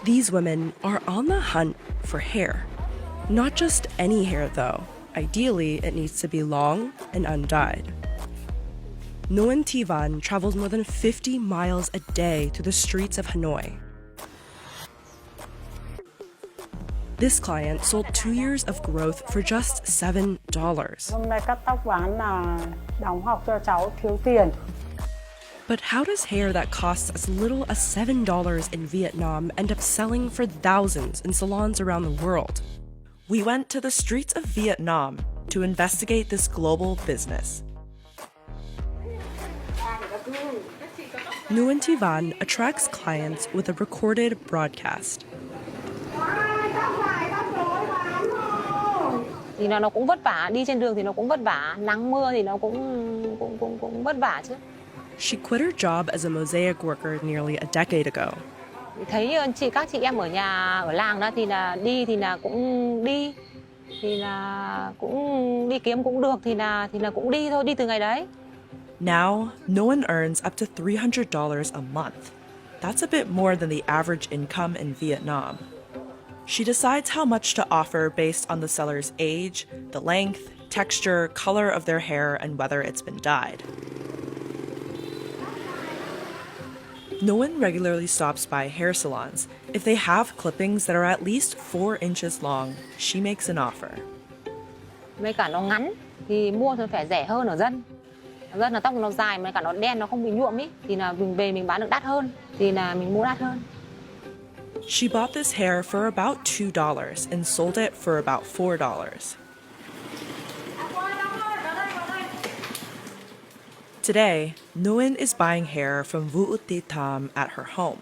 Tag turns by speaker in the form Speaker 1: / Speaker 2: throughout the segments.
Speaker 1: These women are on the hunt for hair. Not just any hair, though. Ideally, it needs to be long and undyed. Nguyen Thi Van travels more than 50 miles a day through the streets of Hanoi. This client sold 2 years of growth for just $7.
Speaker 2: Hôm nay cắt tóc ván là đóng học cho cháu thiếu tiền.
Speaker 1: But how does hair that costs as little as $7 in Vietnam end up selling for thousands in salons around the world? We went to the streets of Vietnam to investigate this global business. Nguyen Thi Van attracts clients with a recorded broadcast.
Speaker 3: Thì nó cũng vất vả, đi trên đường thì nó cũng vất vả, nắng mưa thì nó cũng vất vả chứ.
Speaker 1: She quit her job as a mosaic worker nearly a decade ago.
Speaker 3: Thấy các chị em ở nhà ở làng đó thì là cũng đi thì là cũng đi kiếm cũng được thì là cũng đi thôi, đi từ ngày đấy.
Speaker 1: Now, Nguyen earns up to $300 a month. That's a bit more than the average income in Vietnam. She decides how much to offer based on the seller's age, the length, texture, color of their hair, and whether it's been dyed. Nguyen regularly stops by hair salons. If they have clippings that are at least 4 inches long, she makes an offer.
Speaker 3: Mấy cả nó ngắn thì mua thì phải rẻ hơn ở dân. Dân là tóc nó dài mà cả nó đen nó không bị nhuộm ý thì là mình về mình bán được đắt hơn thì là mình mua đắt hơn.
Speaker 1: She bought this hair for about $2 and sold it for about $4. Today, Nguyen is buying hair from Vũ Thị Tham at her home.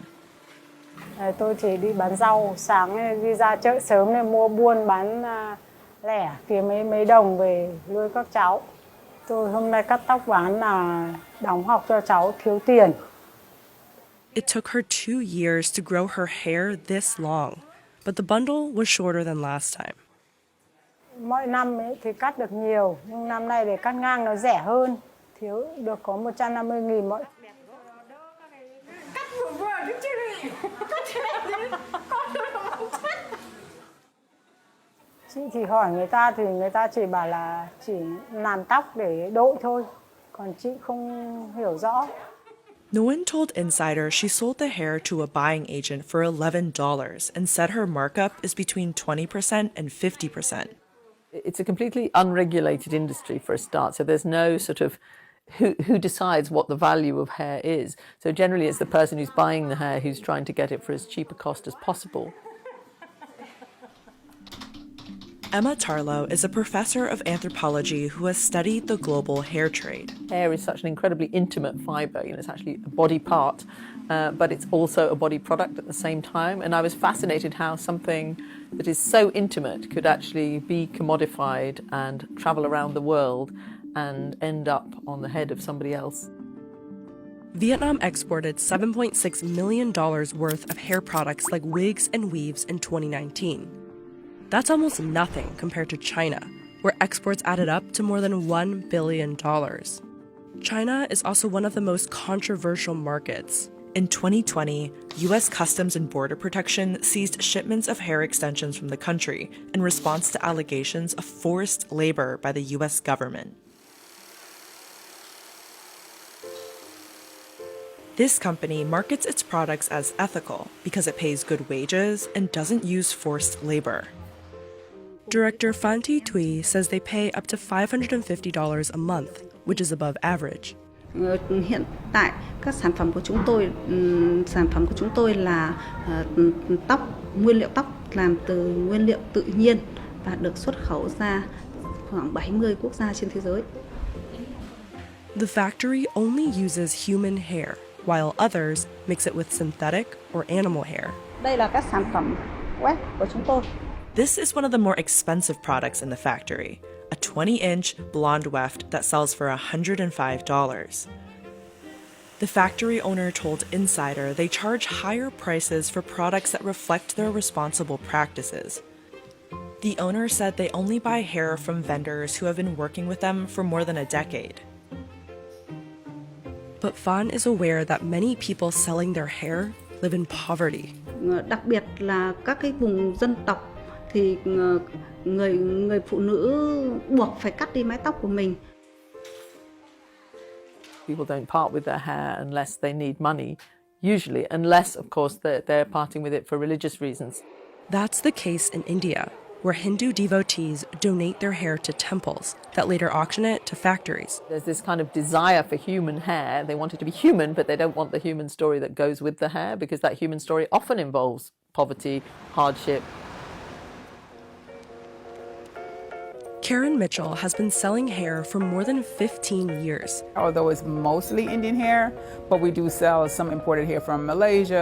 Speaker 2: Tôi chỉ đi bán rau, sáng đi ra chợ sớm để mua buôn bán lẻ, kiếm mấy đồng về nuôi các cháu. Tôi hôm nay cắt tóc ván là đóng học cho cháu thiếu tiền.
Speaker 1: It took her 2 years to grow her hair this long, but the bundle was shorter than last time.
Speaker 2: Mỗi năm ấy thì cắt được nhiều, nhưng năm nay để cắt ngang nó rẻ hơn, thiếu được có 150.000 mỗi. Chị thì hỏi người ta thì người ta chỉ bảo là chỉ làm tóc để đội thôi, còn chị không hiểu rõ.
Speaker 1: Nguyen told Insider she sold the hair to a buying agent for $11 and said her markup is between 20% and 50%.
Speaker 4: It's a completely unregulated industry for a start, so there's no sort of who decides what the value of hair is. So generally it's the person who's buying the hair who's trying to get it for as cheap a cost as possible.
Speaker 1: Emma Tarlow is a professor of anthropology who has studied the global hair trade.
Speaker 4: Hair is such an incredibly intimate fibre, it's actually a body part, but it's also a body product at the same time. And I was fascinated how something that is so intimate could actually be commodified and travel around the world and end up on the head of somebody else.
Speaker 1: Vietnam exported $7.6 million worth of hair products like wigs and weaves in 2019. That's almost nothing compared to China, where exports added up to more than $1 billion. China is also one of the most controversial markets. In 2020, U.S. Customs and Border Protection seized shipments of hair extensions from the country in response to allegations of forced labor by the U.S. government. This company markets its products as ethical because it pays good wages and doesn't use forced labor. Director Phan Thi Thuy says they pay up to $550 a month, which is above average.
Speaker 5: Hiện tại các sản phẩm của chúng tôi là nguyên liệu tóc làm từ nguyên liệu tự nhiên và được xuất khẩu ra khoảng 70 quốc gia trên thế giới.
Speaker 1: The factory only uses human hair, while others mix it with synthetic or animal hair.
Speaker 5: Đây là các sản phẩm weft của chúng tôi.
Speaker 1: This is one of the more expensive products in the factory, a 20-inch blonde weft that sells for $105. The factory owner told Insider they charge higher prices for products that reflect their responsible practices. The owner said they only buy hair from vendors who have been working with them for more than a decade. But Phan is aware that many people selling their hair live in poverty.
Speaker 5: đặc biệt là các cái vùng dân tộc thì người phụ nữ buộc phải cắt đi mái tóc của mình.
Speaker 4: People don't part with their hair unless they need money, usually, unless, of course, they're parting with it for religious reasons.
Speaker 1: That's the case in India, where Hindu devotees donate their hair to temples that later auction it to factories.
Speaker 4: There's this kind of desire for human hair. They want it to be human, but they don't want the human story that goes with the hair, because that human story often involves poverty, hardship.
Speaker 1: Karen Mitchell has been selling hair for more than 15 years.
Speaker 6: Although it's mostly Indian hair, but we do sell some imported hair from Malaysia,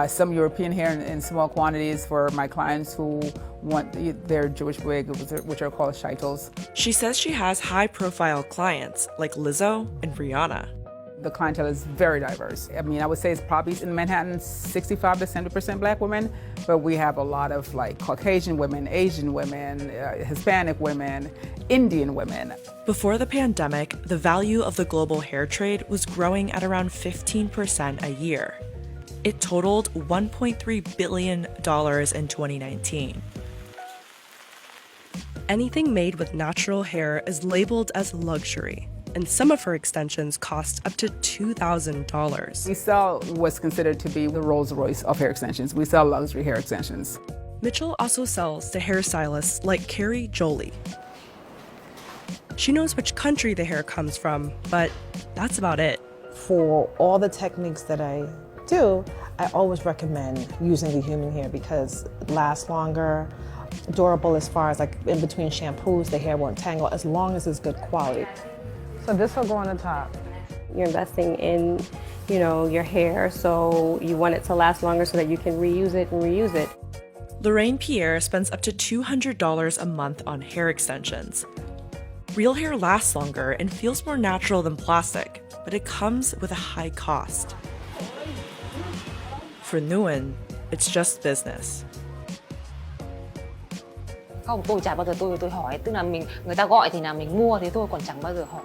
Speaker 6: some European hair in small quantities for my clients who want their Jewish wig, which are called shaitels.
Speaker 1: She says she has high-profile clients like Lizzo and Rihanna.
Speaker 6: The clientele is very diverse. I mean, I would say it's probably in Manhattan 65 to 70% Black women, but we have a lot of like Caucasian women, Asian women, Hispanic women, Indian women.
Speaker 1: Before the pandemic, the value of the global hair trade was growing at around 15% a year. It totaled $1.3 billion in 2019. Anything made with natural hair is labeled as luxury, and some of her extensions cost up to $2,000.
Speaker 6: We sell what's considered to be the Rolls-Royce of hair extensions. We sell luxury hair extensions.
Speaker 1: Mitchell also sells to hairstylists like Carrie Jolie. She knows which country the hair comes from, but that's about it.
Speaker 7: For all the techniques that I do, I always recommend using the human hair because it lasts longer, durable as far as like in between shampoos, the hair won't tangle as long as it's good quality.
Speaker 2: So this will go on the top.
Speaker 8: You're investing in, your hair, so you want it to last longer so that you can reuse it and reuse it.
Speaker 1: Lorraine Pierre spends up to $200 a month on hair extensions. Real hair lasts longer and feels more natural than plastic, but it comes with a high cost. For Nguyen, it's just business.
Speaker 3: Không, tôi chả bao giờ tôi hỏi, tức là người ta gọi thì là mình mua thì tôi còn chẳng bao giờ hỏi.